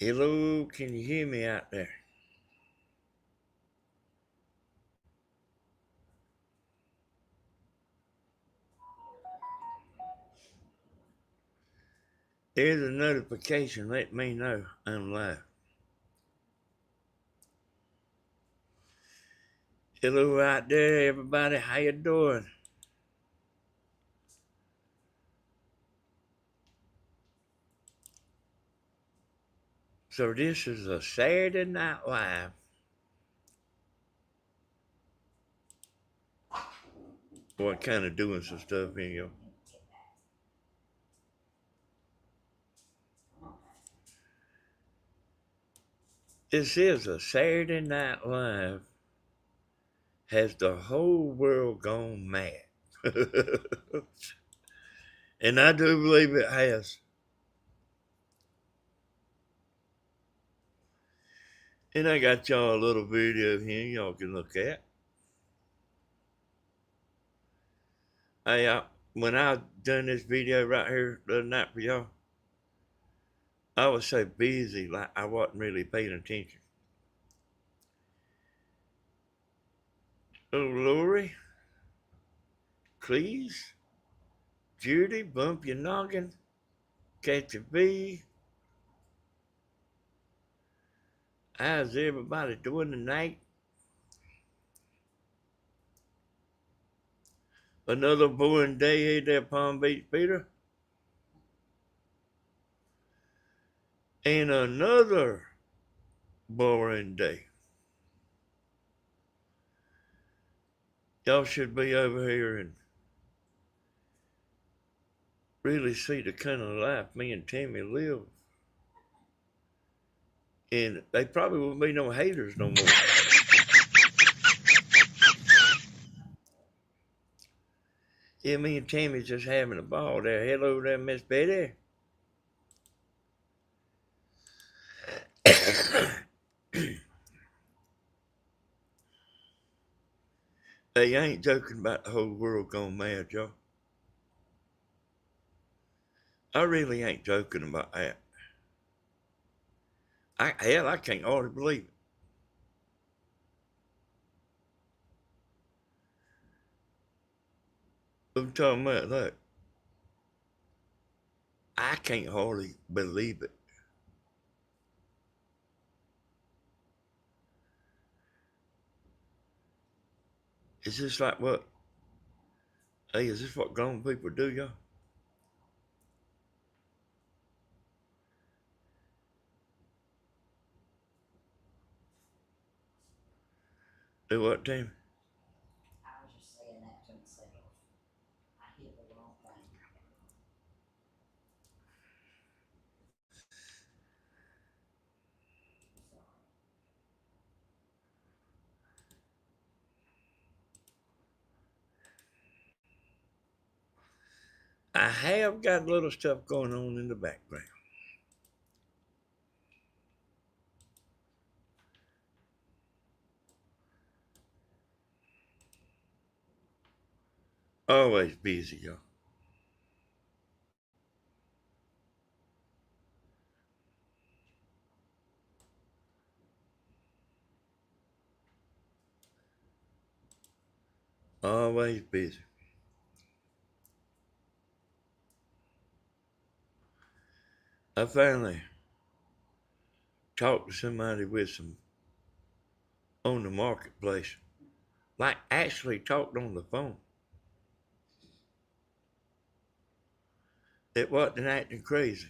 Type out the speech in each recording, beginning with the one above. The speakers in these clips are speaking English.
Hello, can you hear me out there? There's a notification. Let me know I'm live. Hello out there, everybody. How you doing? So this is a Saturday Night Live. Boy, kind of doing some stuff in you. This is a Saturday Night Live. Has the whole world gone mad? And I do believe it has. And I got y'all a little video here y'all can look at. When I done this video right here the other night for y'all, I was so busy, like I wasn't really paying attention. Oh, Lori, please, Judy, bump your noggin, catch a bee. How's everybody doing tonight? Another boring day here at Palm Beach, Peter. And another boring day. Y'all should be over here and really see the kind of life me and Tammy live. And they probably won't be no haters no more. Yeah, me and Tammy's just having a ball there. Hello there, Miss Betty. Hey, I ain't joking about the whole world going mad, y'all. I really ain't joking about that. I can't hardly believe it. I'm talking about that. I can't hardly believe it. Is this like what? Hey, is this what grown people do, y'all? Do what, Tammy? I was just saying that to myself. I hit the wrong thing. I have got a little stuff going on in the background. Always busy, y'all. Always busy. I finally talked to somebody with some on the marketplace. Like actually talked on the phone. It wasn't acting crazy.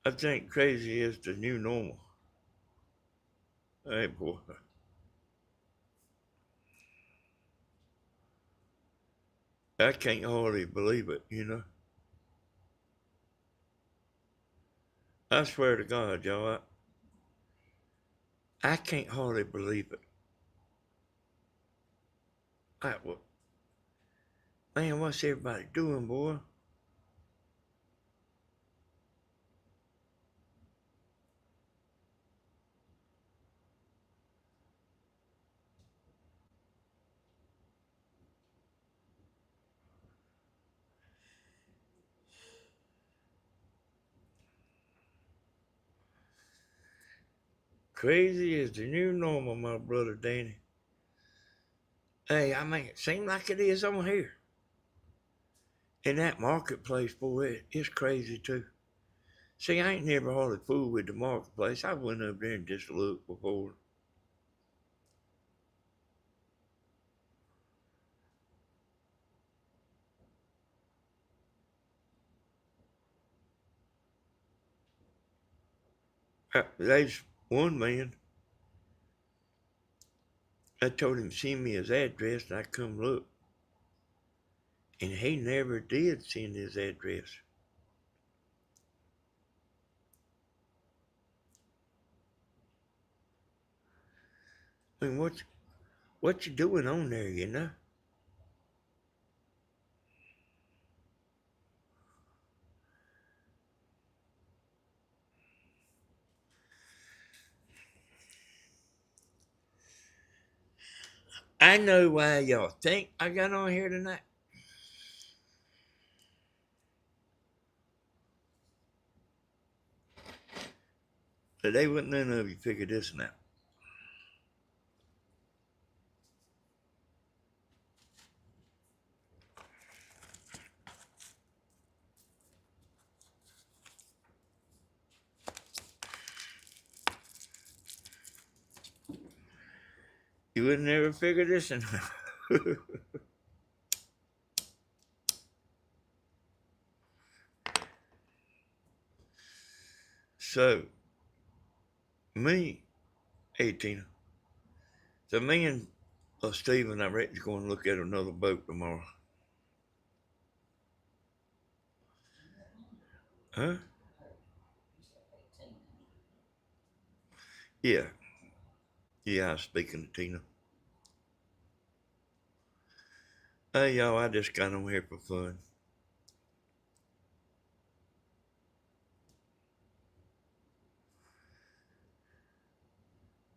I think crazy is the new normal. Hey, boy. I can't hardly believe it, you know. I swear to God, y'all, I can't hardly believe it. Well, man, what's everybody doing, boy? Crazy is the new normal, my brother Danny. Hey, I mean, it seems like it is on here. In that marketplace, boy, it's crazy too. See, I ain't never hardly fooled with the marketplace. I went up there and just looked before. There's one man, I told him to send me his address and I come look. And he never did send his address. I mean, what you doing on there, you know? I know why y'all think I got on here tonight. Today wouldn't none of you figure this one out. You would never figure this one out. So, me, hey Tina. So me and Stephen, I reckon, is going to look at another boat tomorrow. Huh? Yeah. Yeah, I was speaking to Tina. Hey, y'all, I just got on here for fun.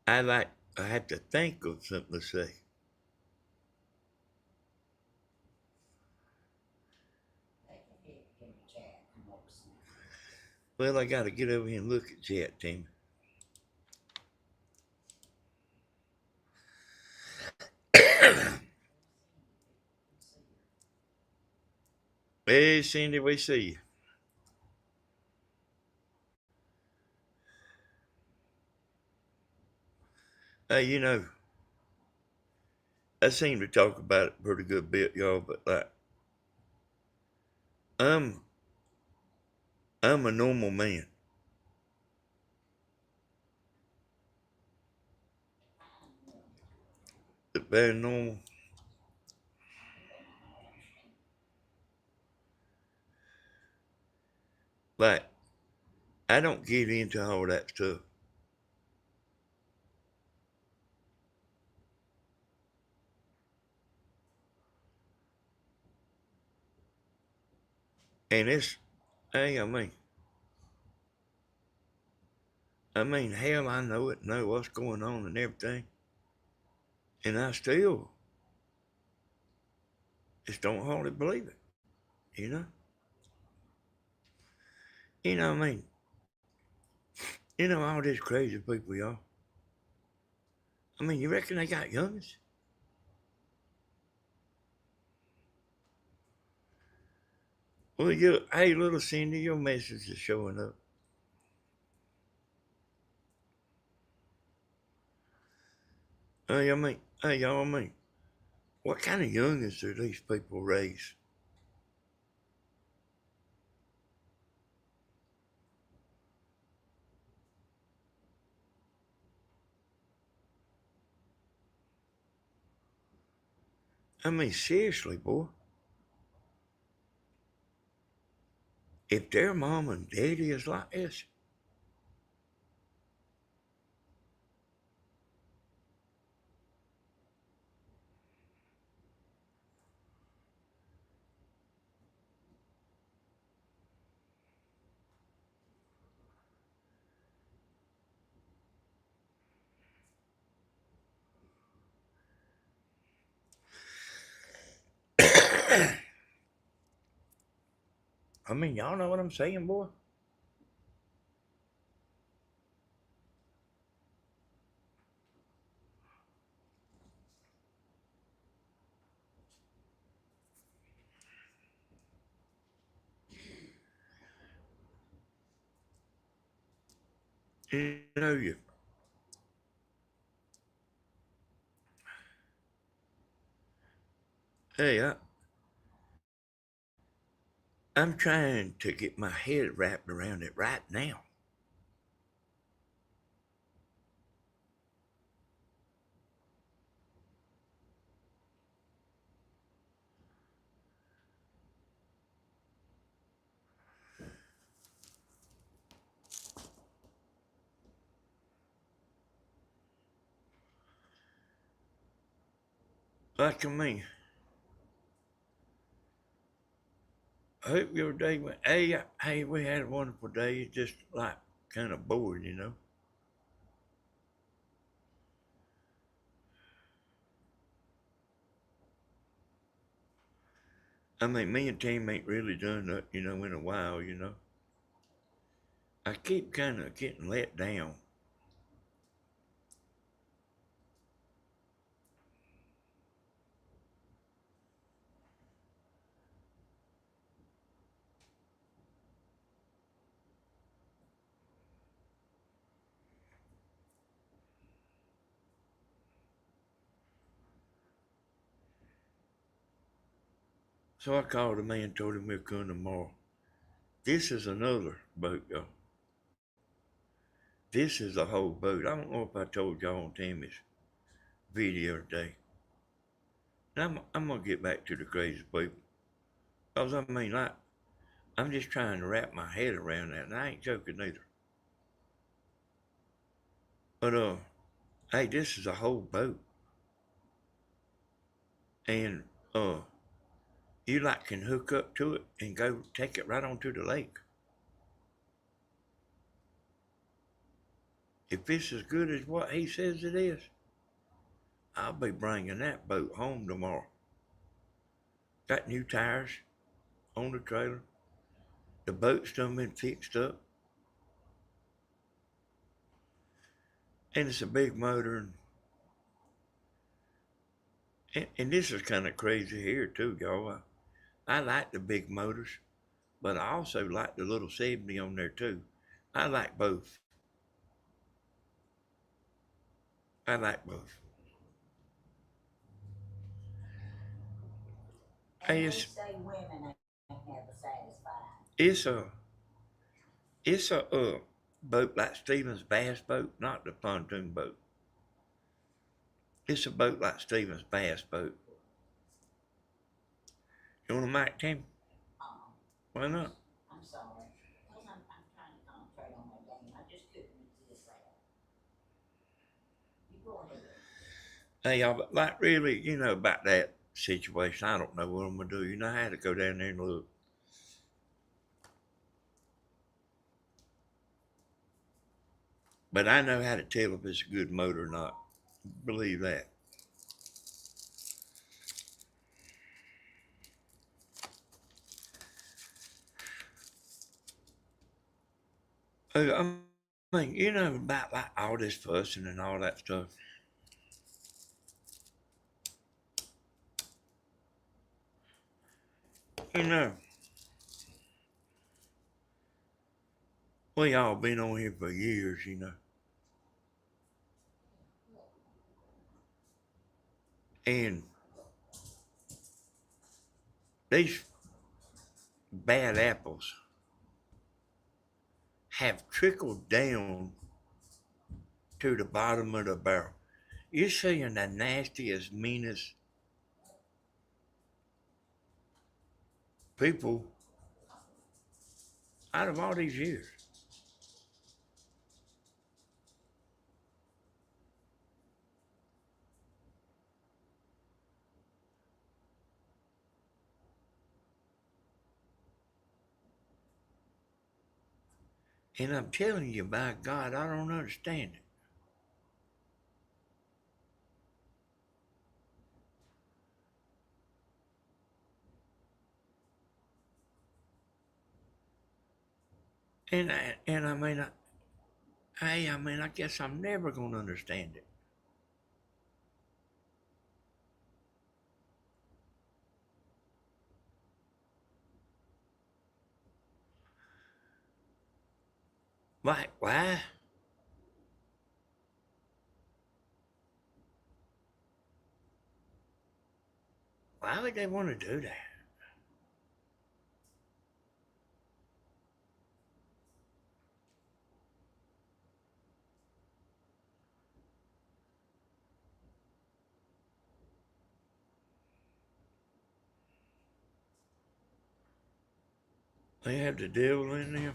I have to think of something to say. Well, I got to get over here and look at chat, Tina. Hey, Cindy, we see you. Hey, you know, I seem to talk about it pretty good bit, y'all, but like, I'm I'm a normal man. Very normal. Like, I don't get into all that stuff. And it's, hey, I mean, hell, I know what's going on and everything. And I still just don't hardly believe it, you know? You know, I mean, all these crazy people, y'all. I mean, you reckon they got youngins? Well, hey, little Cindy, your message is showing up. Hey, y'all, what kind of youngins do these people raise? I mean, seriously, boy. If their mom and daddy is like this, I mean, y'all know what I'm saying, boy? You know, hey, I'm trying to get my head wrapped around it right now. Like I mean, I hope your day went. Hey, we had a wonderful day. It's just like kind of bored, you know. I mean, me and Tim ain't really done that, you know, in a while, you know. I keep kind of getting let down. So I called him and told him we'll come tomorrow. This is another boat, y'all. This is a whole boat. I don't know if I told y'all on Timmy's video today. Now I'm gonna get back to the crazy people. Cause I mean, like, I'm just trying to wrap my head around that, and I ain't joking either. But hey, this is a whole boat, and uh, you like can hook up to it and go take it right onto the lake. If it's as good as what he says it is, I'll be bringing that boat home tomorrow. Got new tires on the trailer. The boat's done been fixed up, and it's a big motor. And this is kind of crazy here too, y'all. I like the big motors, but I also like the little 70 on there too. I like both. I like both. And Hey, they say women ain't never satisfied. it's a it's a boat like Stevens Bass boat, not the pontoon boat. It's a boat like Stevens Bass boat. You want a mic, Tim? Um, Why not? I'm sorry. Because I'm trying to concentrate on my game. I just couldn't resist that. You go ahead. Hey, y'all, but like really, you know about that situation. I don't know what I'm gonna do. You know, I had to go down there and look. But I know how to tell if it's a good motor or not. Believe that. I mean, you know about like all this fussing and all that stuff. You know, we all been on here for years. You know, and these bad apples have trickled down to the bottom of the barrel. You're seeing the nastiest, meanest people out of all these years. And I'm telling you, by God, I don't understand it. And I mean, I mean, I guess I'm never gonna understand it. Like, why? Why would they want to do that? They have the devil in them.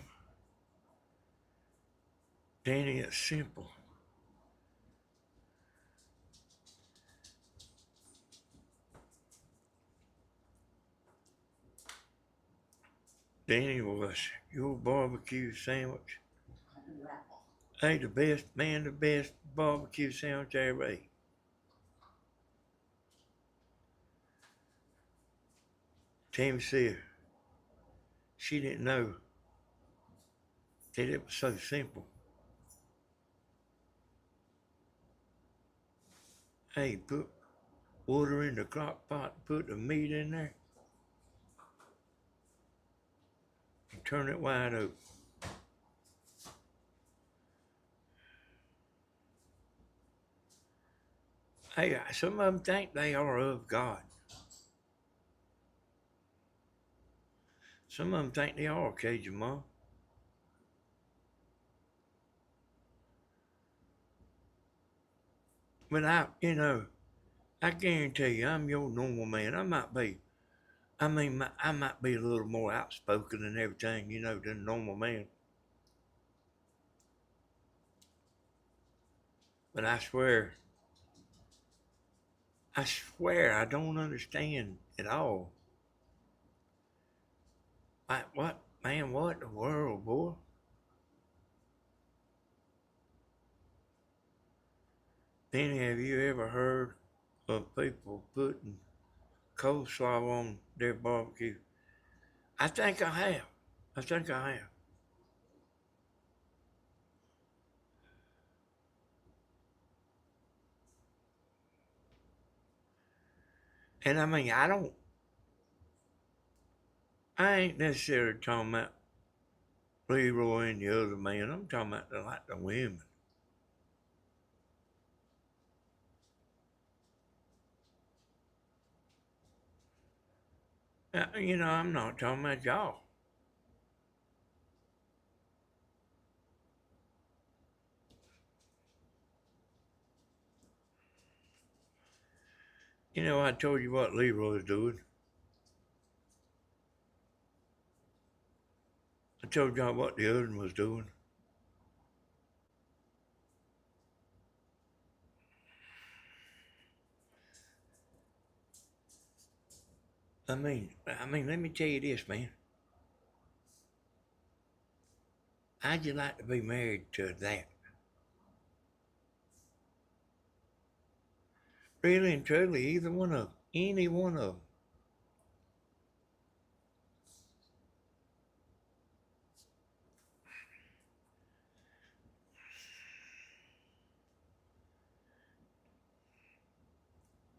Danny, it's simple. Danny was your barbecue sandwich. Right. Hey, the best, man, the best barbecue sandwich I ever ate. Tammy said she didn't know that it was so simple. Hey, put water in the crock pot, put the meat in there, and turn it wide open. Hey, some of them think they are of God. Some of them think they are Cajun Mom. But I guarantee you, I'm your normal man. I might be a little more outspoken and everything, than a normal man. But I swear I don't understand at all. What, man, what in the world, boy? Penny, have you ever heard of people putting coleslaw on their barbecue? I think I have. I think I have. And I mean, I ain't necessarily talking about Leroy and the other man. I'm talking about the women. I'm not talking about y'all. I told you what Leroy's doing. I told y'all what the other one was doing. Let me tell you this, man. How'd you like to be married to that? Really and truly, either one of them. Any one of them.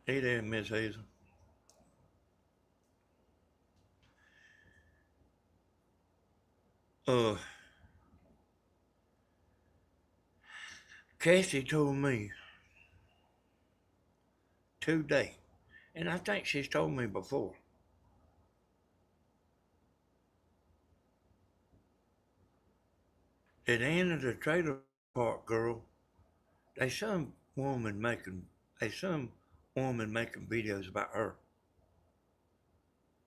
Hey there, Miss Hazel. Uh, Cassie told me today, and I think she's told me before, that Anna the trailer park girl, they some woman making, they some woman making videos about her.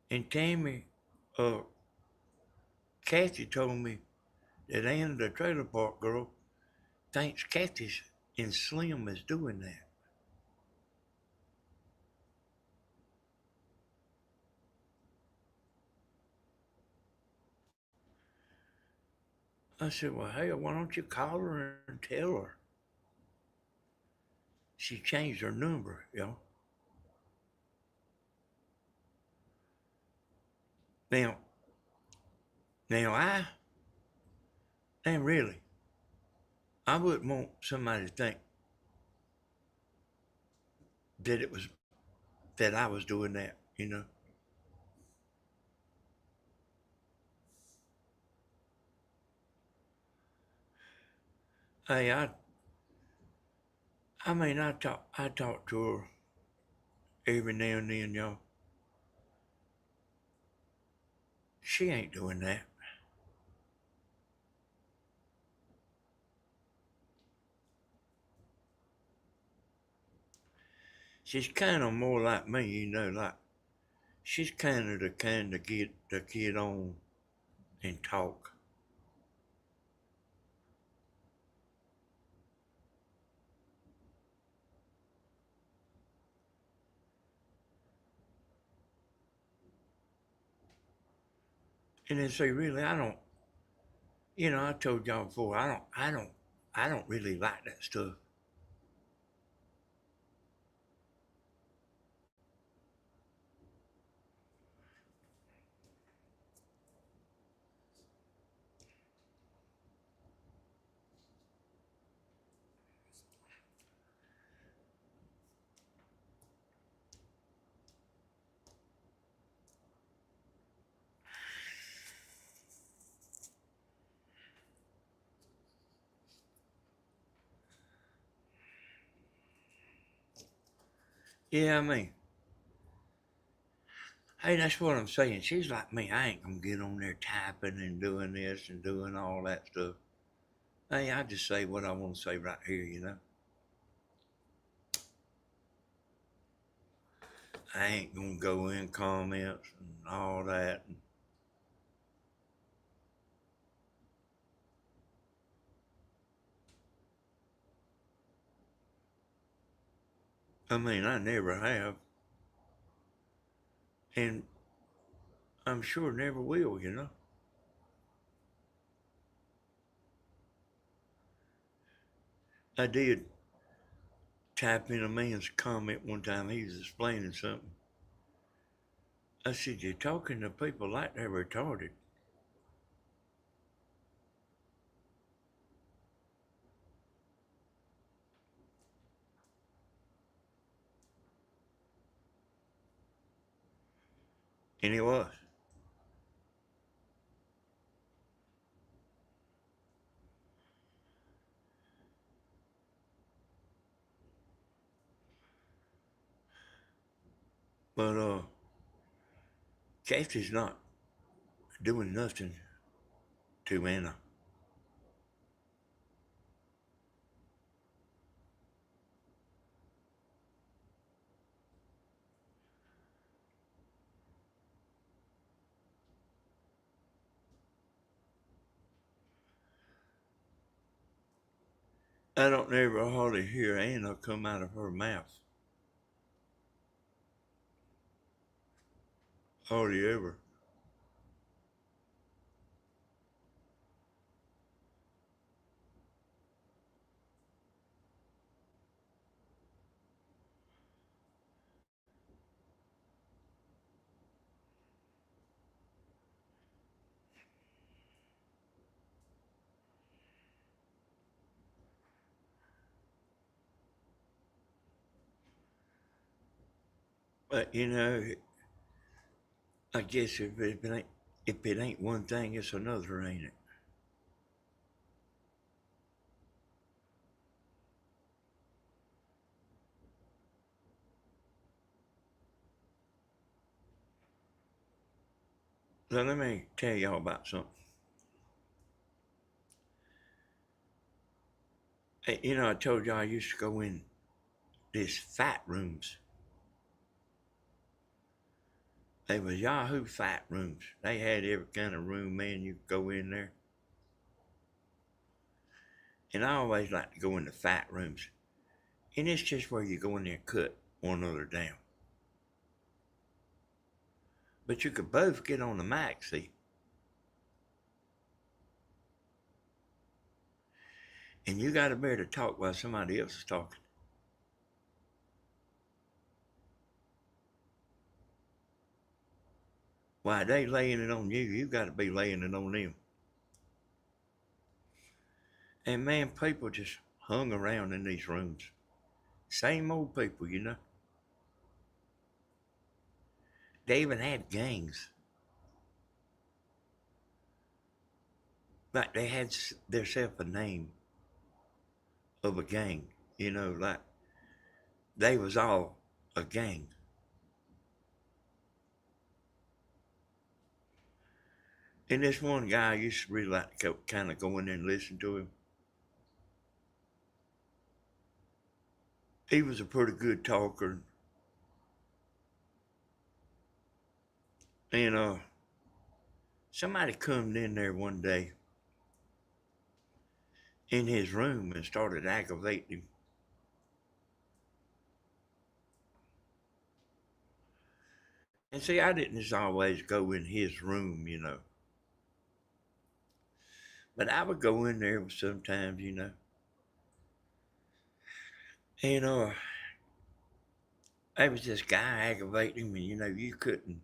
And uh, Kathy told me that Anna the trailer park girl thinks Kathy's and Slim is doing that. I said, well, hell, why don't you call her and tell her she changed her number. Now, now and really, I wouldn't want somebody to think that it was that I was doing that. Hey, I talk to her every now and then, y'all. She ain't doing that. She's kind of more like me, like she's kind of the kind to get on and talk. And then say, really, I don't. I told y'all before, I don't really like that stuff. Yeah, I mean, hey, that's what I'm saying. She's like me. I ain't gonna get on there typing and doing this and doing all that stuff. Hey, I just say what I want to say right here. I ain't gonna go in comments and all that. I mean, I never have, and I'm sure never will. I did type in a man's comment one time. He was explaining something. I said, "You're talking to people like they're retarded." And he was. But Kathy's not doing nothing to Anna. I don't ever hardly hear Anna come out of her mouth. Hardly ever. But I guess if it ain't one thing, it's another, ain't it? So let me tell y'all about something. Hey, I told y'all I used to go in these fight rooms. They was Yahoo fight rooms. They had every kind of room, man. You could go in there. And I always like to go in the fight rooms. And it's just where you go in there and cut one another down. But you could both get on the mic, see. And you got to be able to talk while somebody else is talking. While they laying it on you, you got to be laying it on them. And man, people just hung around in these rooms. Same old people. They even had gangs. Like they had themselves a name of a gang. Like they was all a gang. And this one guy, I used to really like to kind of go in there and listen to him. He was a pretty good talker. And somebody come in there one day in his room and started aggravating him. And see, I didn't just always go in his room. But I would go in there sometimes. And there was this guy aggravating him, and you couldn't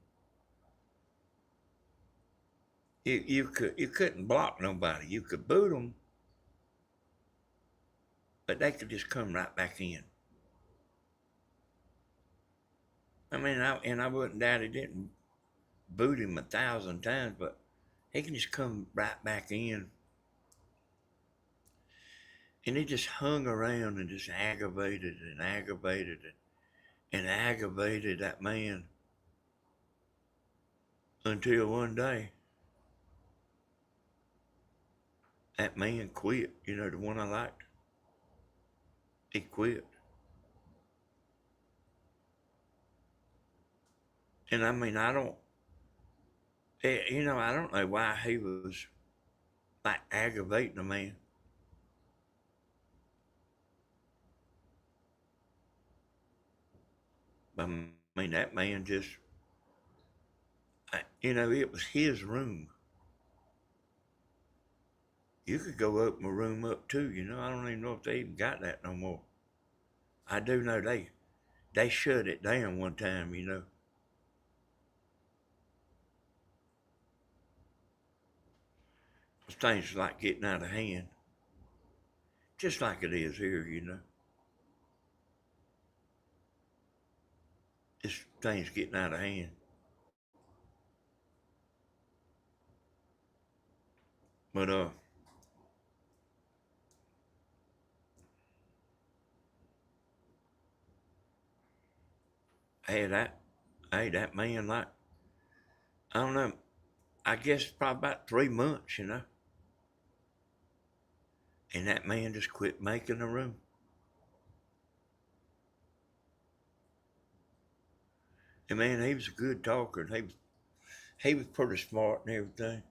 block nobody. You could boot them, but they could just come right back in. I mean, I wouldn't doubt he didn't boot him 1,000 times, but he can just come right back in. And he just hung around and just aggravated and aggravated and aggravated that man until one day that man quit. The one I liked, he quit. And I mean, I don't know why he was like aggravating a man. But I mean, that man just, it was his room. You could go open a room up too. I don't even know if they even got that no more. I do know they shut it down one time. Things like getting out of hand, just like it is here. This thing's getting out of hand. But hey, that man, like, I don't know. I guess probably about 3 months. And that man just quit making the room. And man, he was a good talker. And he was pretty smart and everything.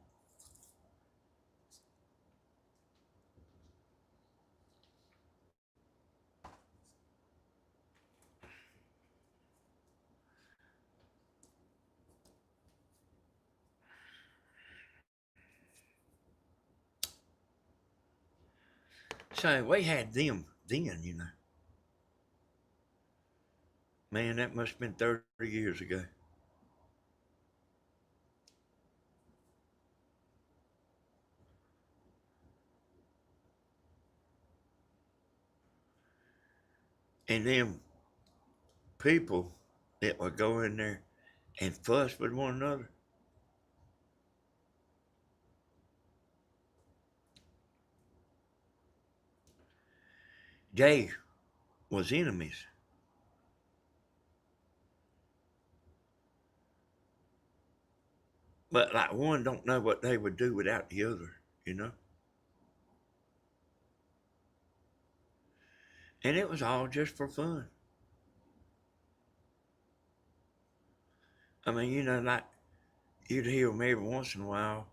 So we had them then. Man, that must have been 30 years ago. And them people that would go in there and fuss with one another, they was enemies. But like one don't know what they would do without the other. And it was all just for fun. I mean, like you'd hear them every once in a while.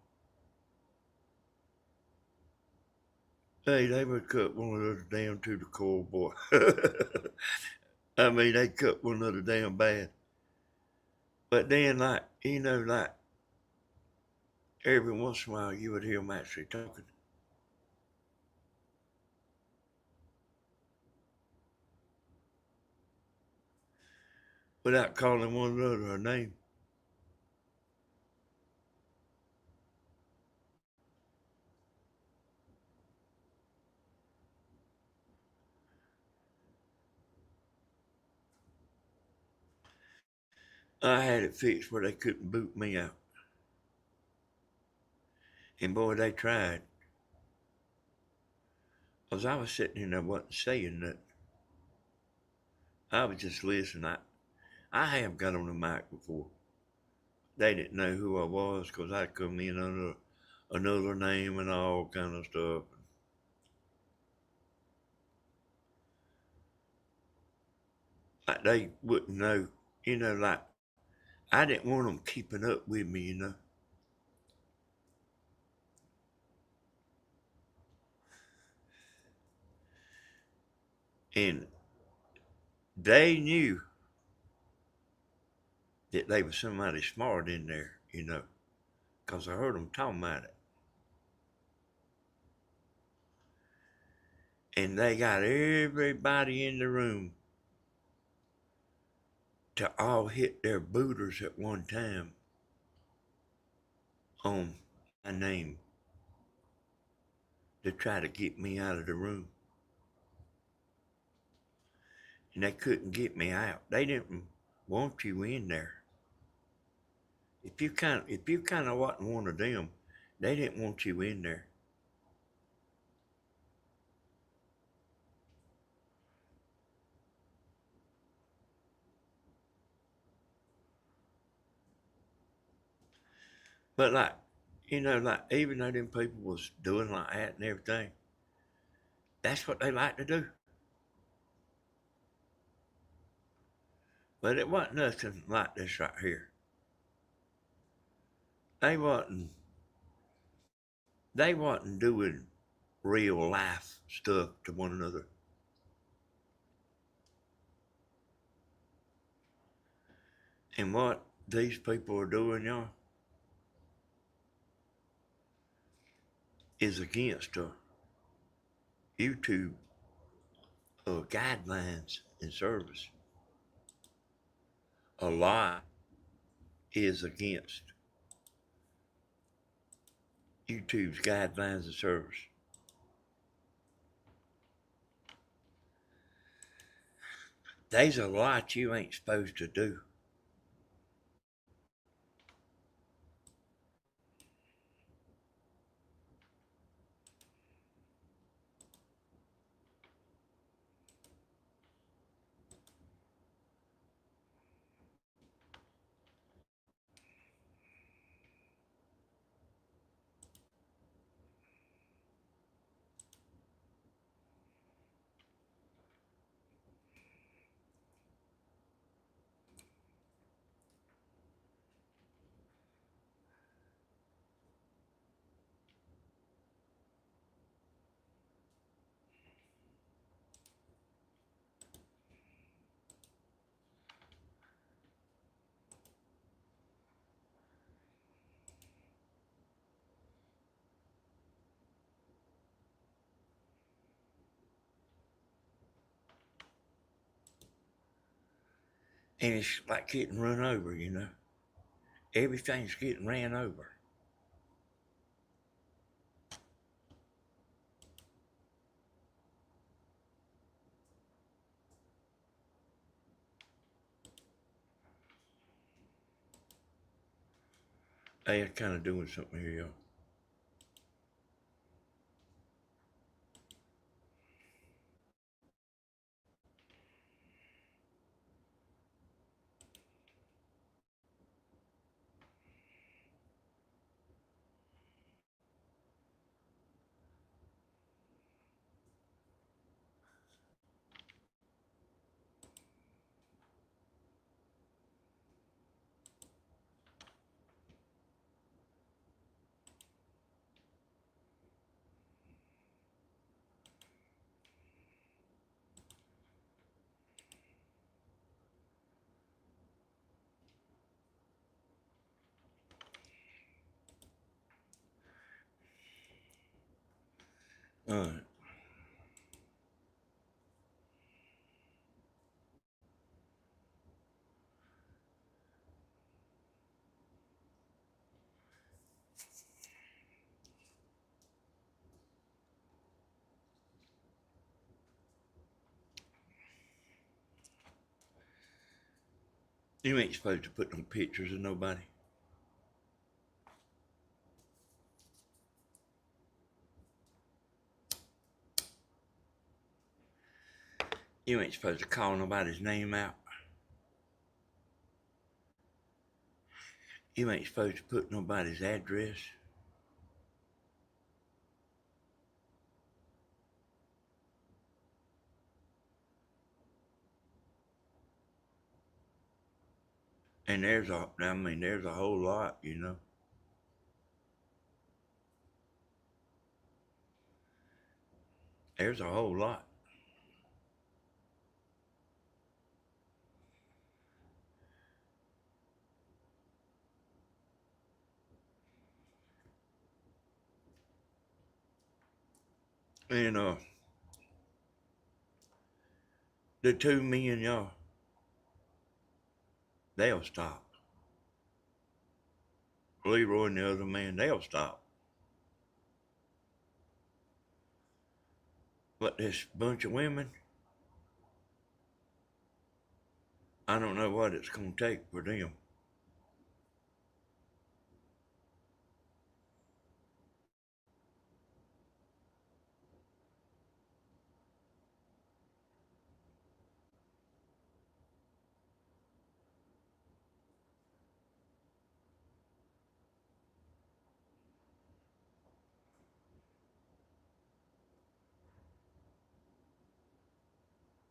Hey, they would cut one another down to the core, boy. I mean, they cut one another down bad. But then, like every once in a while, you would hear them actually talking without calling one another a name. I had it fixed where they couldn't boot me out. And boy, they tried. Because I was sitting in there, wasn't saying nothing. I was just listening. I have got on the mic before. they didn't know who I was because I come in under another name and all kind of stuff. Like they wouldn't know, like I didn't want them keeping up with me. And they knew that they was somebody smart in there, because I heard them talking about it. And they got everybody in the room to all hit their booters at one time on my name to try to get me out of the room. And they couldn't get me out. They didn't want you in there. If you kind of wasn't one of them, they didn't want you in there. But like even though them people was doing like that and everything, that's what they like to do. But it wasn't nothing like this right here. They wasn't they wasn't doing real life stuff to one another. And what these people are doing, y'all, is against YouTube guidelines and service. A lot is against YouTube's guidelines and service. There's a lot you ain't supposed to do. And it's like getting run over. Everything's getting ran over. They are kind of doing something here, y'all. All right. You ain't supposed to put no pictures of nobody. You ain't supposed to call nobody's name out. You ain't supposed to put nobody's address. And there's a whole lot, you know. There's a whole lot. And the two men, y'all, they'll stop. Leroy and the other man, they'll stop. But this bunch of women, I don't know what it's gonna take for them.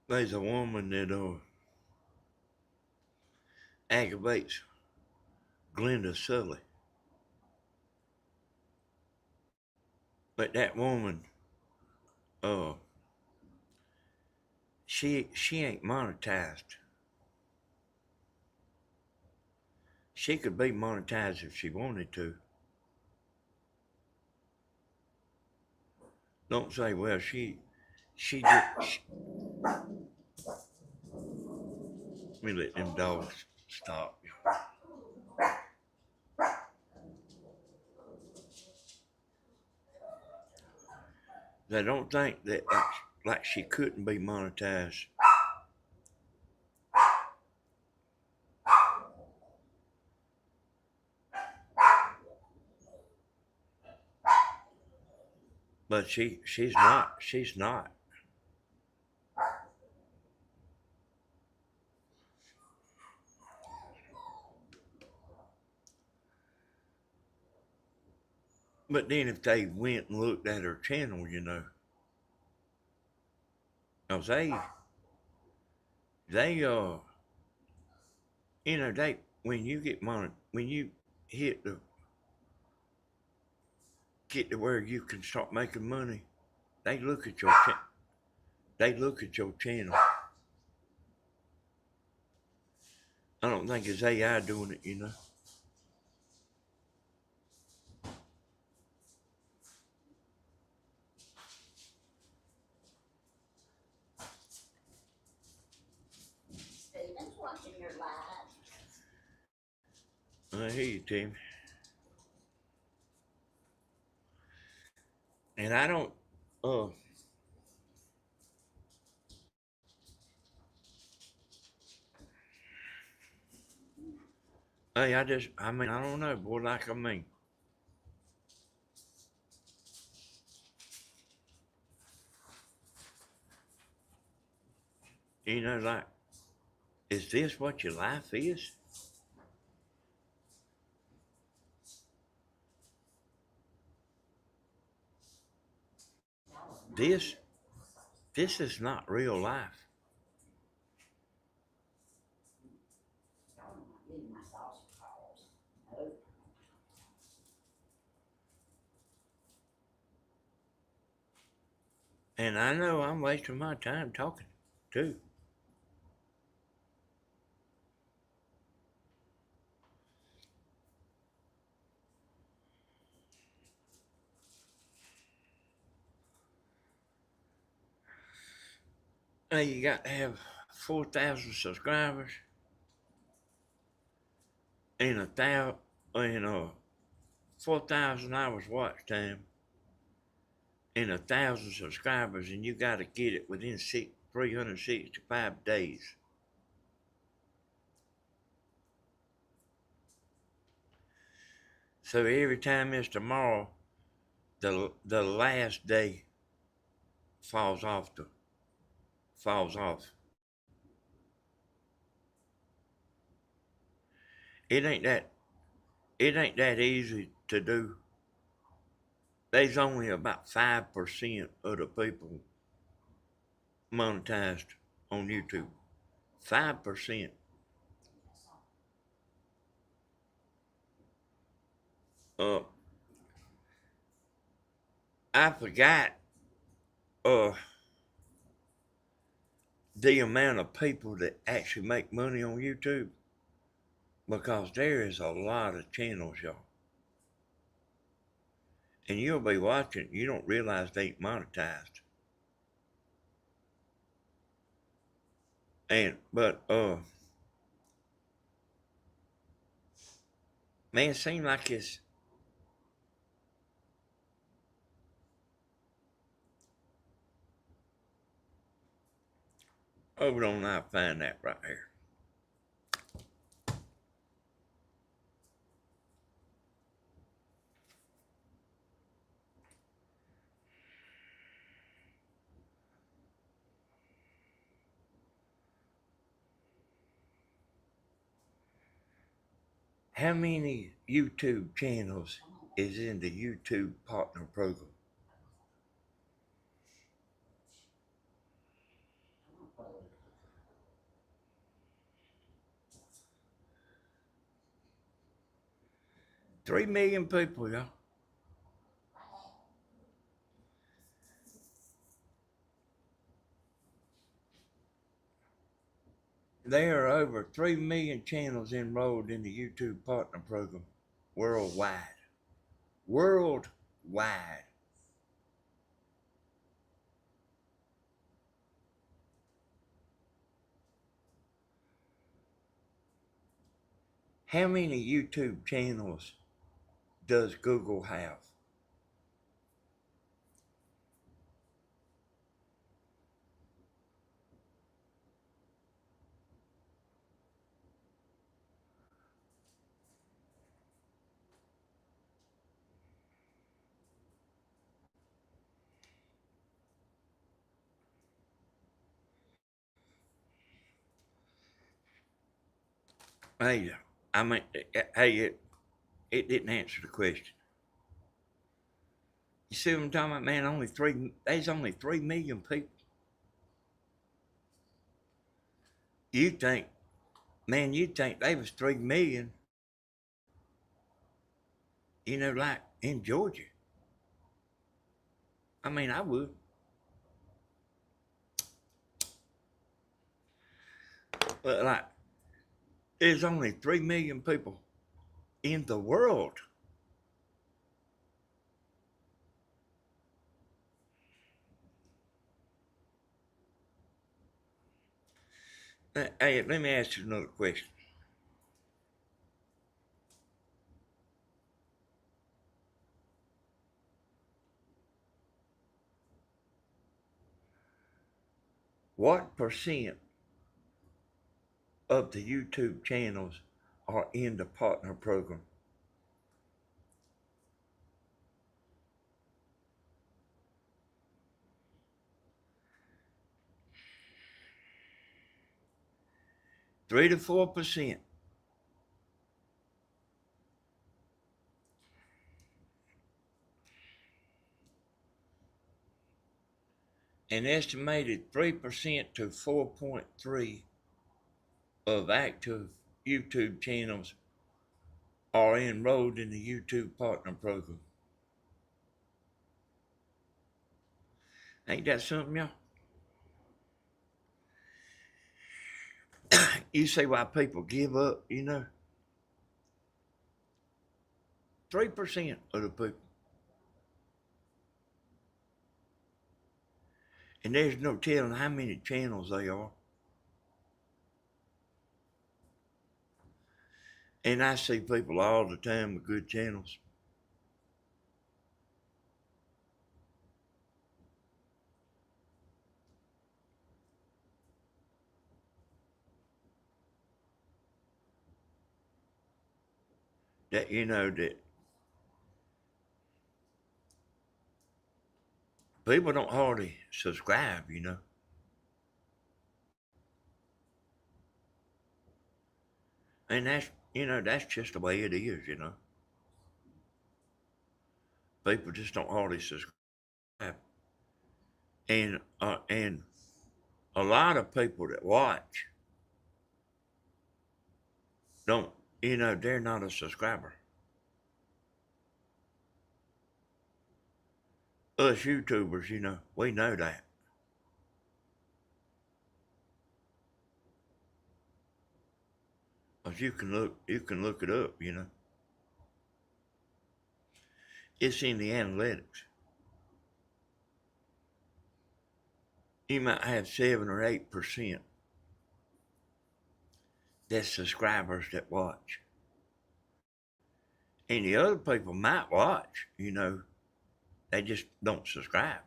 There's a woman that aggravates Glenda Sully. But that woman, uh, she ain't monetized. She could be monetized if she wanted to. Don't say, well, she did. Let me let them dogs stop. They don't think that like she couldn't be monetized. But she's not. She's not. But then if they went and looked at her channel, you know, 'cause they you know, they when you when you hit the get to where you can start making money, they look at they look at your channel. I don't think it's AI doing it, you know. Steven's watching your live. I hear you, Tim. And I don't. Uh, hey, I mean, I don't know, boy. Like I mean, you know, like, is this what your life is? This, this is not real life. Y'all are not getting my sausage calls. No. And I know I'm wasting my time talking, too. Hey, you got to have 4,000 subscribers and 4,000 hours watch time and 1,000 subscribers, and you got to get it within 365 days. So every time it's tomorrow, the last day falls off. Falls off. It ain't that. it ain't that easy to do. There's only about 5% of the people monetized on YouTube. 5%. Uh, I forgot uh, the amount of people that actually make money on YouTube because there is a lot of channels, y'all. And you'll be watching, you don't realize they ain't monetized. But man, it seems like it's hold on, I'll find that right here. How many YouTube channels is in the YouTube partner program? $3 million people, y'all. There are over 3 million channels enrolled in the YouTube Partner Program worldwide. Worldwide. How many YouTube channels does Google have? Hey, I mean, hey, it didn't answer the question. You see what I'm talking about, man? There's only 3 million people. You think, man, you'd think they was 3 million, like in Georgia. I mean, I would. But like, there's only 3 million people in the world. Hey, let me ask you another question. What percent of the YouTube channels are in the partner program? Three to 4%. An estimated 3% to 4.3 of active YouTube channels are enrolled in the YouTube partner program. Ain't that something, y'all? You see why people give up, 3% of the people. And there's no telling how many channels they are. And I see people all the time with good channels. That that people don't hardly subscribe. And That's just the way it is. People just don't hardly subscribe. And a lot of people that watch don't, they're not a subscriber. Us YouTubers, we know that. Cause you can look it up. It's in the analytics. You might have 7 or 8% that's subscribers that watch. And the other people might watch, they just don't subscribe.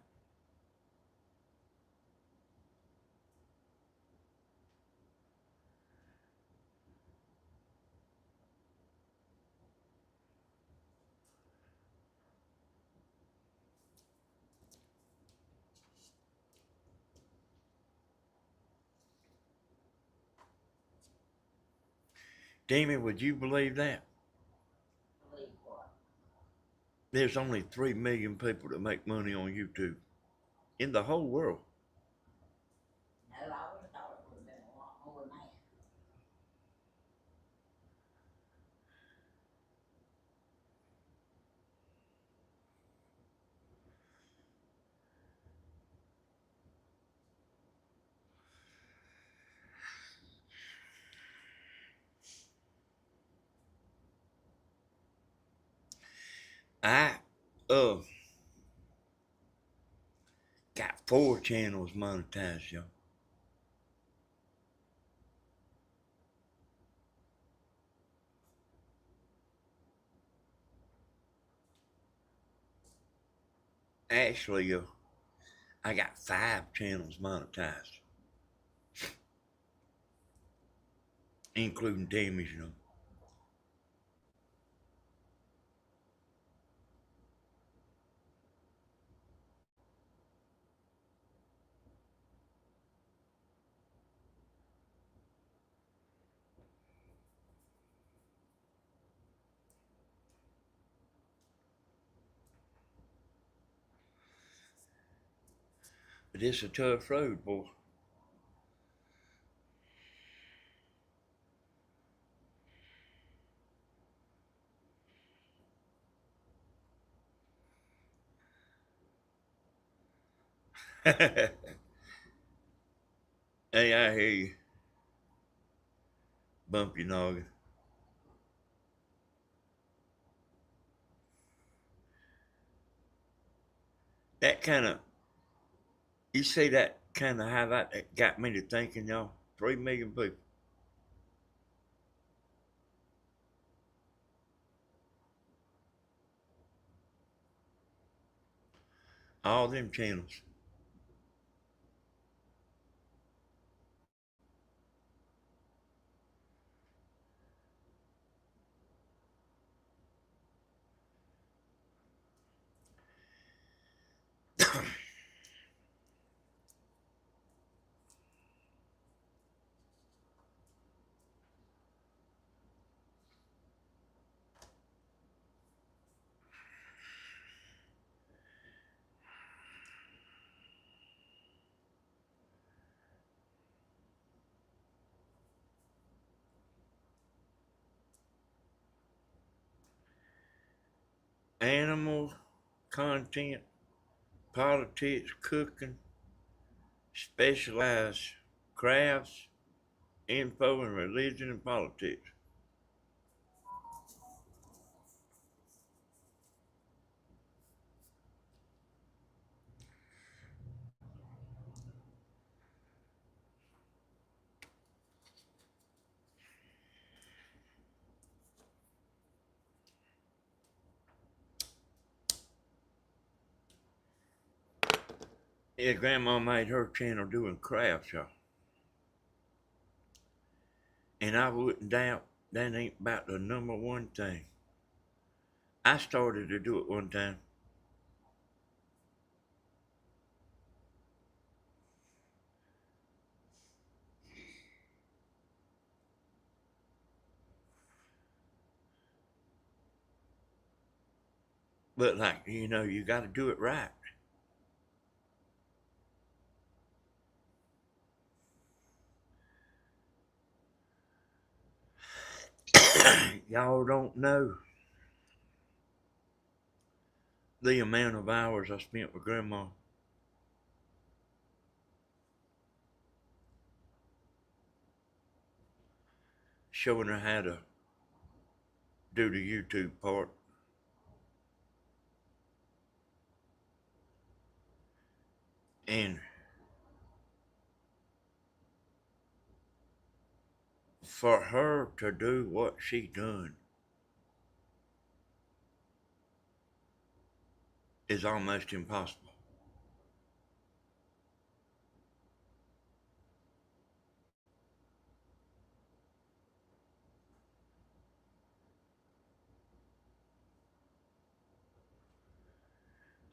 Damien, would you believe that? Believe what? There's only 3 million people that make money on YouTube in the whole world. No, I would have thought it would have been a lot more than that. I uh got 4 channels monetized, y'all. Actually, I got 5 channels monetized, including Tammy's. But it's a tough road, boy. Hey, I hear you. Bump your noggin. That kind of, you see that kind of how that got me to thinking, y'all. 3 million people. All them channels. Animal content, politics, cooking, specialized crafts, info and religion and politics. Yeah, Grandma made her channel doing crafts, y'all. And I wouldn't doubt that ain't about the number one thing. I started to do it one time. But like, you know, you got to do it right. Y'all don't know the amount of hours I spent with Grandma. Showing her how to do the YouTube part. And for her to do what she done is almost impossible.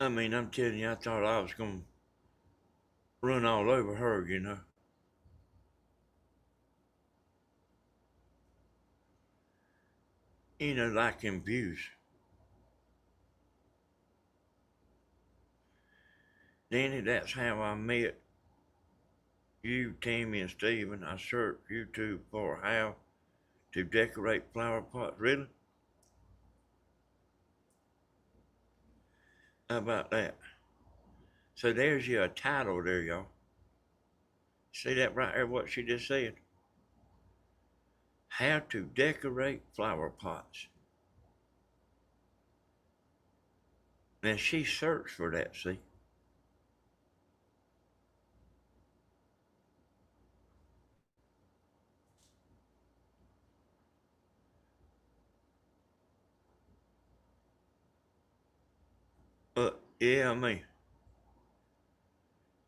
I mean, I'm telling you, I thought I was going to run all over her, you know. You know, like in views. Danny, that's how I met you, Tammy, and Steven. I searched YouTube for how to decorate flower pots. Really? How about that? So there's your title there, y'all. See that right there, what she just said? How to decorate flower pots. Now she searched for that, see? But yeah, I mean,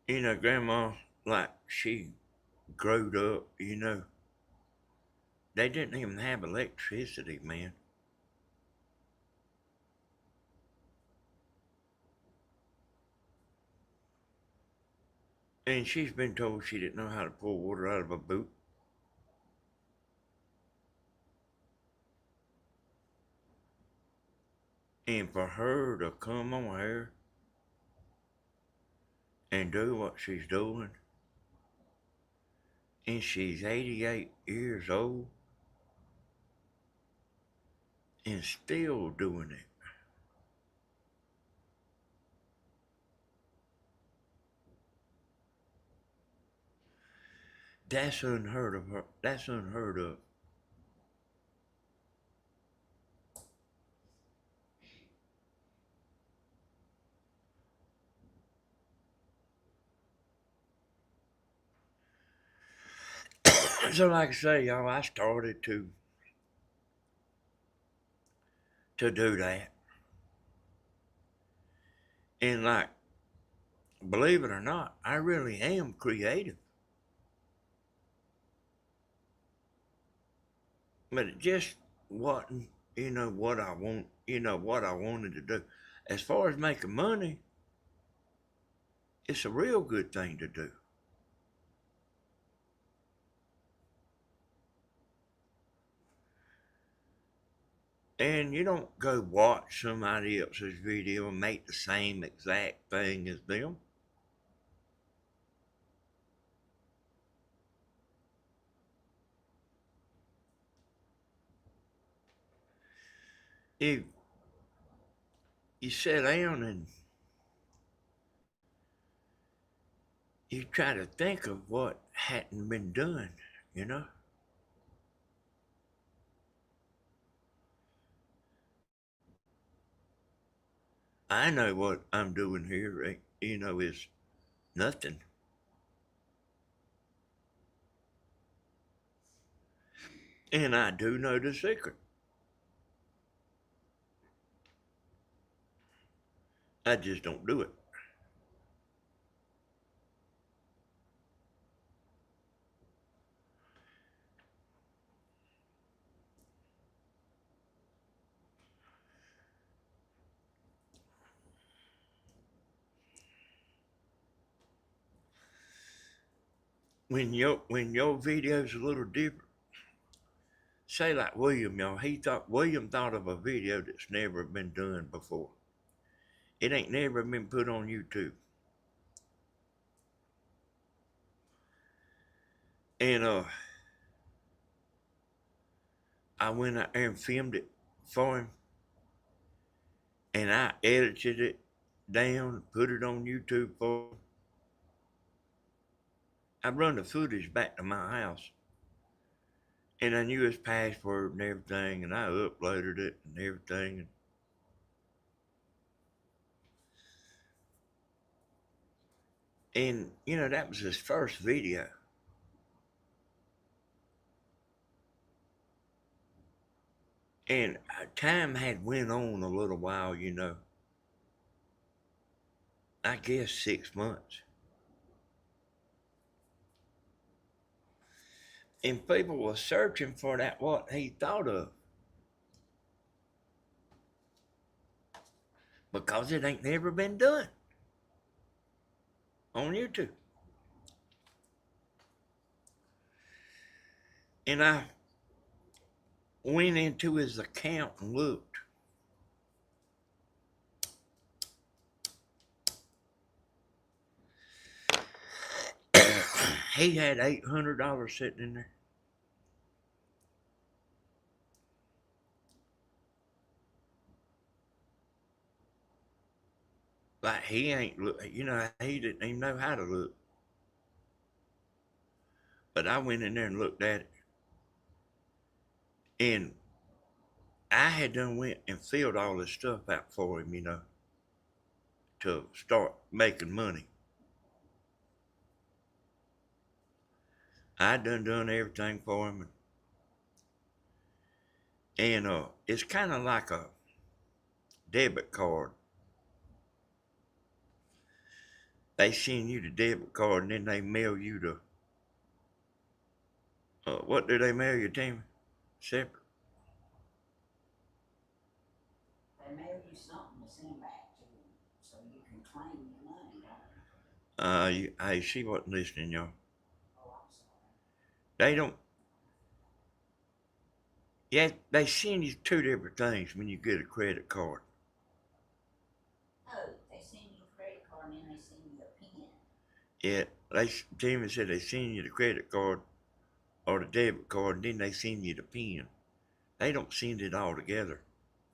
you know, Grandma, like she growed up, you know, they didn't even have electricity, man. And she's been told she didn't know how to pour water out of a boot. And for her to come on here and do what she's doing, and she's 88 years old and still doing it. That's unheard of her. That's unheard of. So like I say, y'all, I started to do that. And like, believe it or not, I really am creative. But it just wasn't, you know, what I want, you know, what I wanted to do. As far as making money, it's a real good thing to do. And you don't go watch somebody else's video and make the same exact thing as them. You you sit down and you try to think of what hadn't been done, you know? I know what I'm doing here, you know, is nothing. And I do know the secret. I just don't do it. When your video's a little different, say like William, y'all, William thought of a video that's never been done before. It ain't never been put on YouTube. And I went out there and filmed it for him, and I edited it down, put it on YouTube for him. I run the footage back to my house, and I knew his password and everything, and I uploaded it and everything. And you know, that was his first video. And time had went on a little while, you know. I guess 6 months. And people were searching for that what he thought of. Because it ain't never been done on YouTube. And I went into his account and looked. He had $800 sitting in there. Like he ain't look, you know, he didn't even know how to look. But I went in there and looked at it, and I had done went and filled all this stuff out for him, you know, to start making money. I done everything for him, and it's kind of like a debit card. They send you the debit card, and then they mail you the what do they mail you, Tim? Separate. They mail you something to send back to them so you can claim your money, don't Hey, she wasn't listening, y'all. Oh, I'm sorry. They don't. Yeah, they send you two different things when you get a credit card. Oh, they send you a credit card and then they send you a pin. Yeah, Timmy said they send you the credit card or the debit card, and then they send you the PIN. They don't send it all together.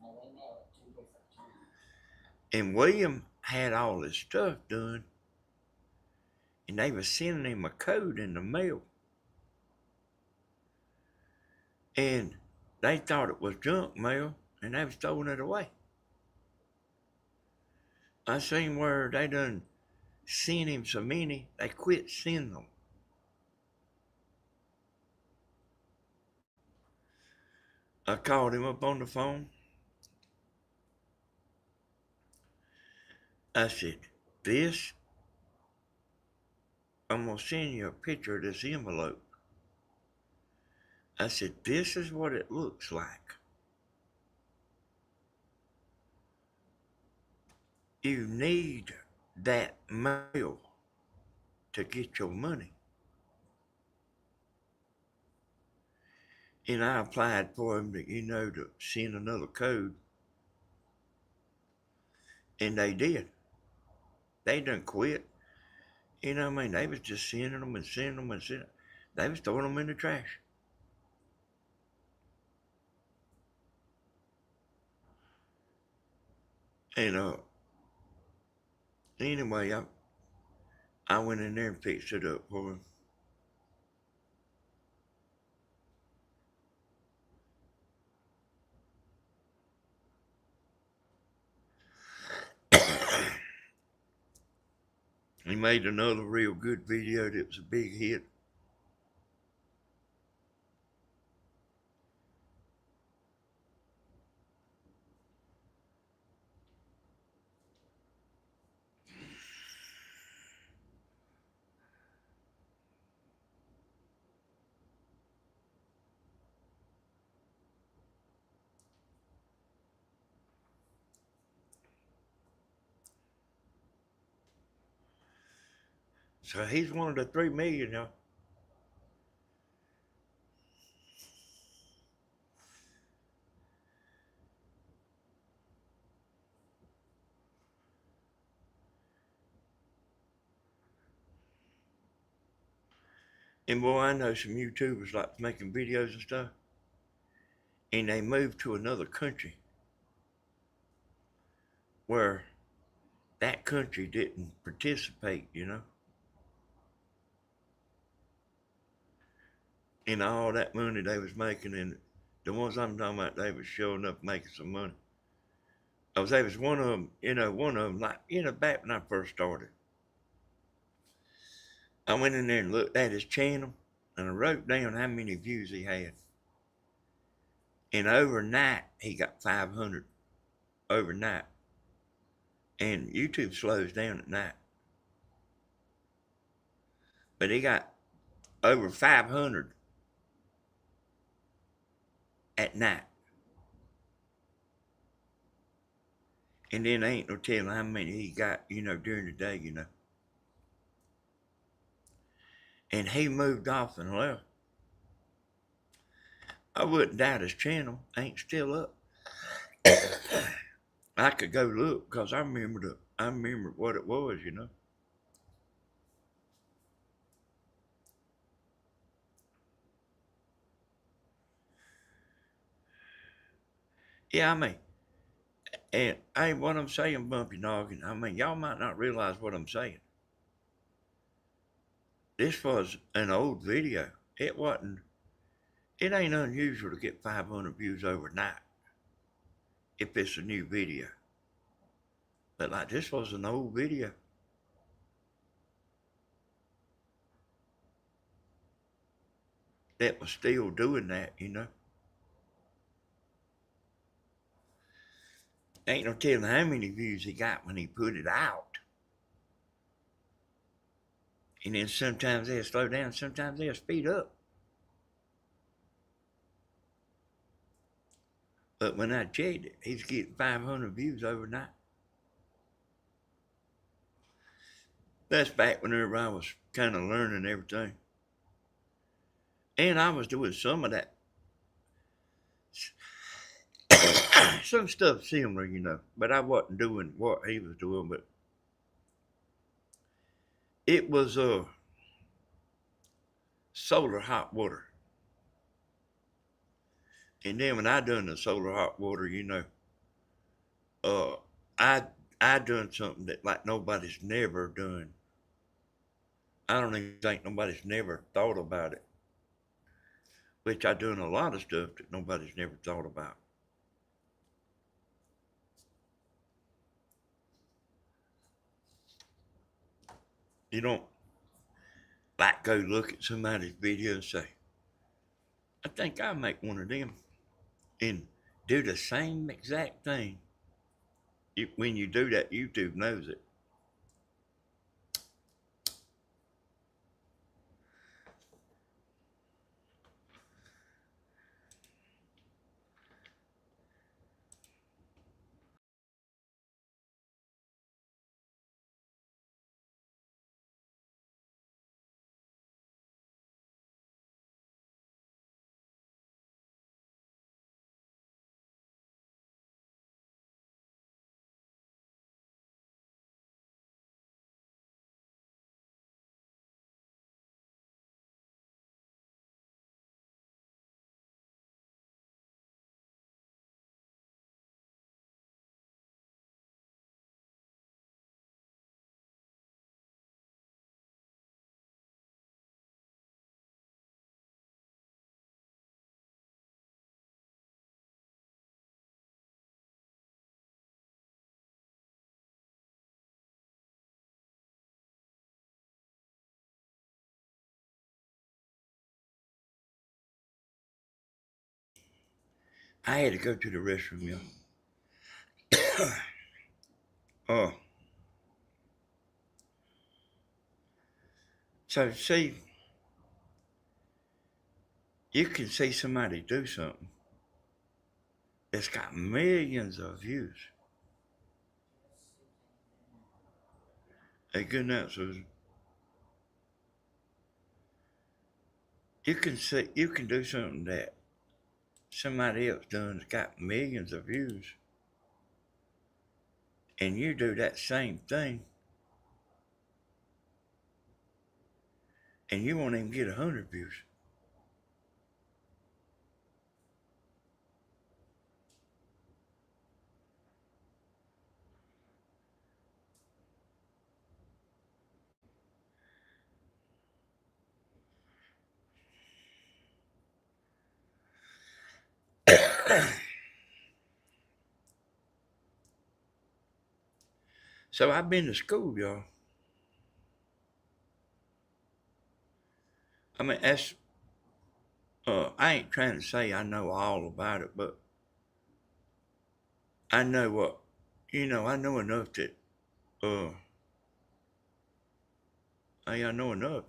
No, they mail it 2 different times. And William had all his stuff done, and they was sending him a code in the mail. And they thought it was junk mail, and they was throwing it away. I seen where they done sent him so many, they quit sending them. I called him up on the phone. I said, this, I'm going to send you a picture of this envelope. I said, this is what it looks like. You need that mail to get your money. And I applied for him to, to send another code. And they did. They done quit. You know what I mean? They was just sending them and sending them and sending them. They was throwing them in the trash. And anyway, I went in there and fixed it up for him. He made another real good video that was a big hit. So he's one of the 3 million now. And boy, I know some YouTubers like making videos and stuff, and they moved to another country where that country didn't participate, in all that money they was making. And the ones I'm talking about, they was showing up making some money. They was one of them, like, back when I first started. I went in there and looked at his channel, and I wrote down how many views he had. And overnight, he got 500 overnight. And YouTube slows down at night. But he got over 500 at night. And then ain't no telling how many he got, during the day, And he moved off and left. I wouldn't doubt his channel ain't still up. I could go look because I remember what it was. Yeah, and hey, what I'm saying, Bumpy Noggin, y'all might not realize what I'm saying. This was an old video. It ain't unusual to get 500 views overnight if it's a new video. But like this was an old video. That was still doing that. Ain't no telling how many views he got when he put it out. And then sometimes they'll slow down, sometimes they'll speed up. But when I checked it, he's getting 500 views overnight. That's back whenever I was kind of learning everything. And I was doing some of that. Some stuff similar, but I wasn't doing what he was doing. But it was solar hot water. And then when I done the solar hot water, uh, I I done something that like nobody's never done. I don't even think nobody's never thought about it. Which I done a lot of stuff that nobody's never thought about. You don't like go look at somebody's video and say, I think I'll make one of them and do the same exact thing. When you do that, YouTube knows it. I had to go to the restroom, y'all. Oh, so see, you can see somebody do something that's got millions of views. Hey, good night, Susan. You can do something that somebody else done that's got millions of views, and you do that same thing, and you won't even get 100 views. So I've been to school, y'all. I mean, that's, I ain't trying to say I know all about it, but I know what, I know enough that, uh, I know enough.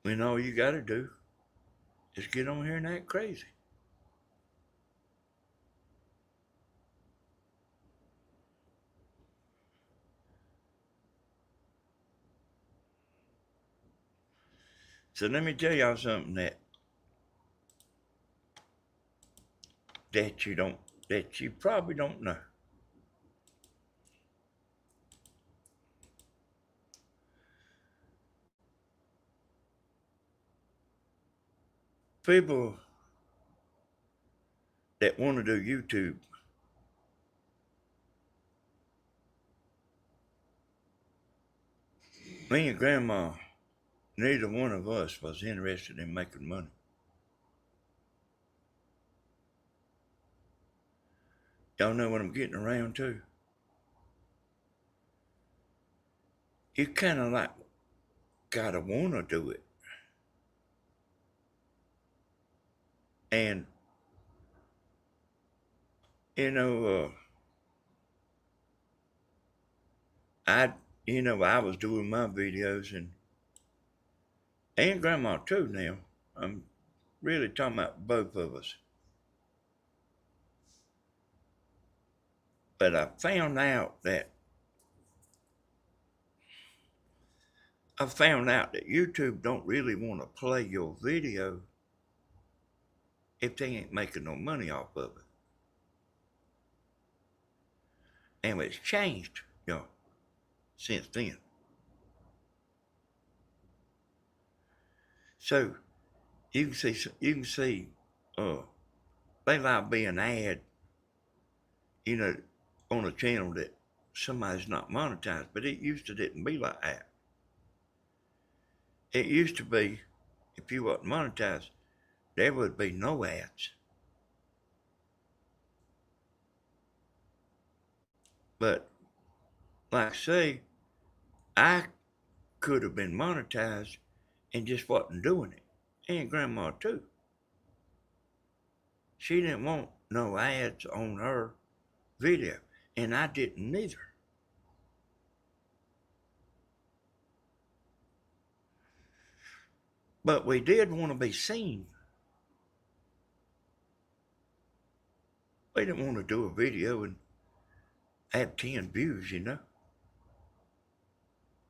When all you gotta do is get on here and act crazy. So let me tell y'all something that you don't, that you probably don't know. People that want to do YouTube, me and Grandma, neither one of us was interested in making money. Y'all know what I'm getting around to? You kind of like gotta want to do it. And, you know, I, I was doing my videos and Grandma too now. I'm really talking about both of us. But I found out that YouTube don't really want to play your video if they ain't making no money off of it. And it's changed, since then. So you can see, uh, they might be an ad, you know, on a channel that somebody's not monetized, but it used to didn't be like that. It used to be, if you wasn't monetized, there would be no ads. But like I say, I could have been monetized and just wasn't doing it. And Grandma too. She didn't want no ads on her video, and I didn't either. But we did want to be seen. We didn't want to do a video and have 10 views.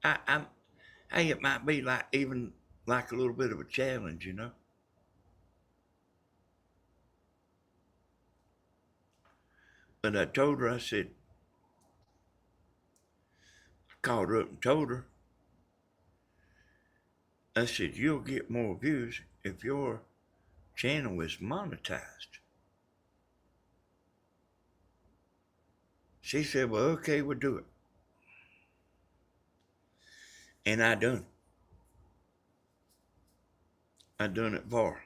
I'm, hey, it might be like even like a little bit of a challenge. But I told her, I said, called her up and told her, I said, you'll get more views if your channel is monetized. She said, well, okay, we'll do it. And I done it. I done it for her.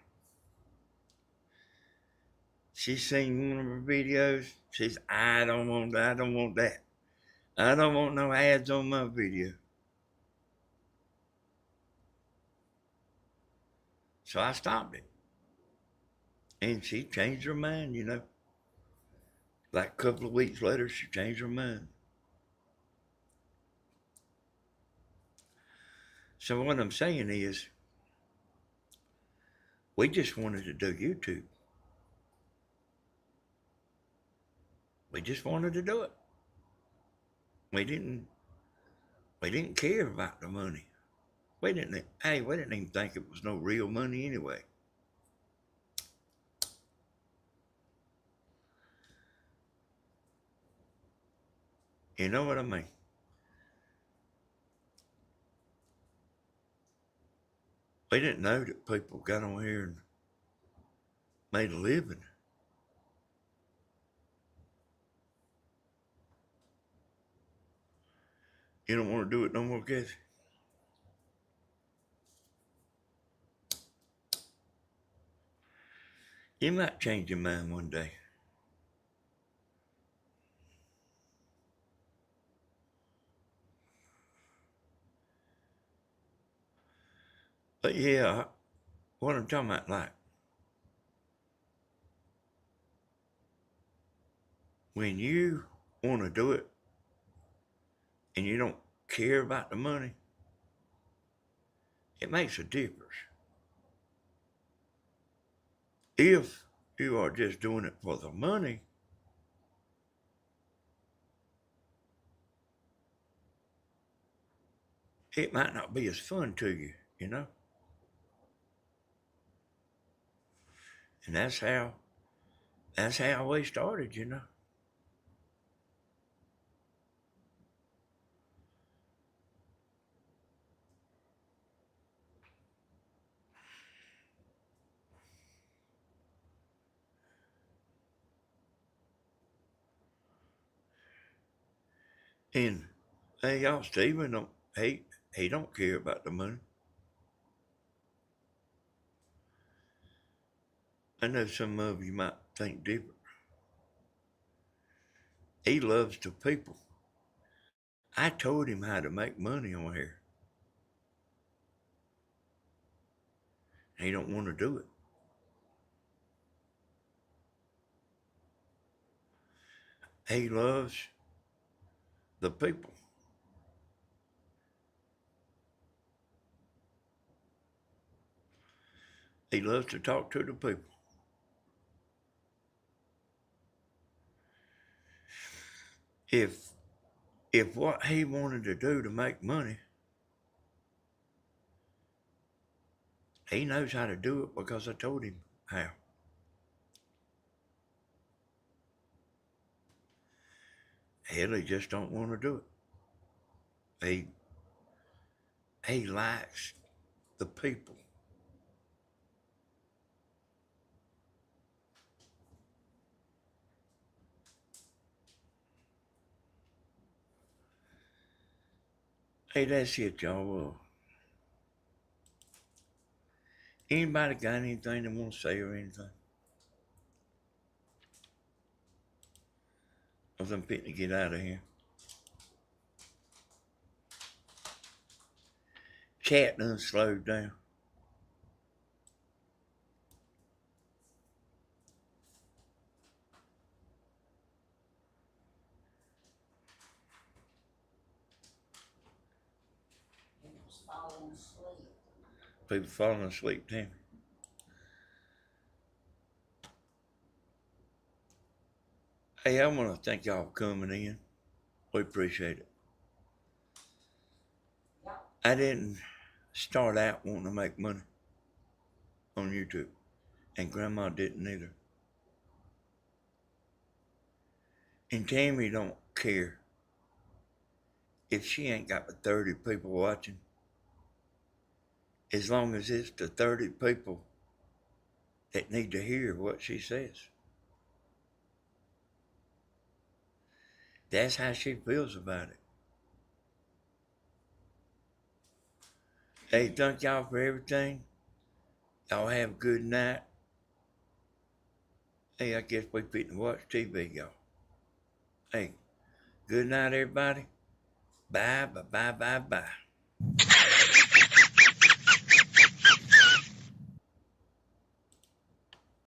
She seen one of her videos. She said, I don't want that. I don't want that. I don't want no ads on my video. So I stopped it. And she changed her mind. Like a couple of weeks later, she changed her mind. So what I'm saying is, we just wanted to do YouTube. We just wanted to do it. We didn't We didn't care about the money. We didn't even think it was no real money anyway. You know what I mean? We didn't know that people got on here and made a living. You don't want to do it no more, Kathy? You might change your mind one day. But yeah, what I'm talking about, like, when you want to do it and you don't care about the money, it makes a difference. If you are just doing it for the money, it might not be as fun to you, you know? And that's how we started, you know? And hey, y'all, Stephen don't he don't care about the money. I know some of you might think different. He loves the people. I told him how to make money on here. He don't want to do it. He loves the people. He loves to talk to the people. If what he wanted to do to make money, he knows how to do it because I told him how. Hell, he just don't want to do it. He likes the people. Hey, that's it, y'all. Anybody got anything they want to say or anything? Because I'm fitting to get out of here. Chat done slowed down. People's falling asleep. People falling asleep, Tammy. Hey, I want to thank y'all for coming in. We appreciate it. Yep. I didn't start out wanting to make money on YouTube, and Grandma didn't either. And Tammy don't care if she ain't got but 30 people watching, as long as it's the 30 people that need to hear what she says. That's how she feels about it. Hey, thank y'all for everything. Y'all have a good night. Hey, I guess we fit to watch TV, y'all. Hey, good night, everybody. Bye, bye, bye, bye, bye.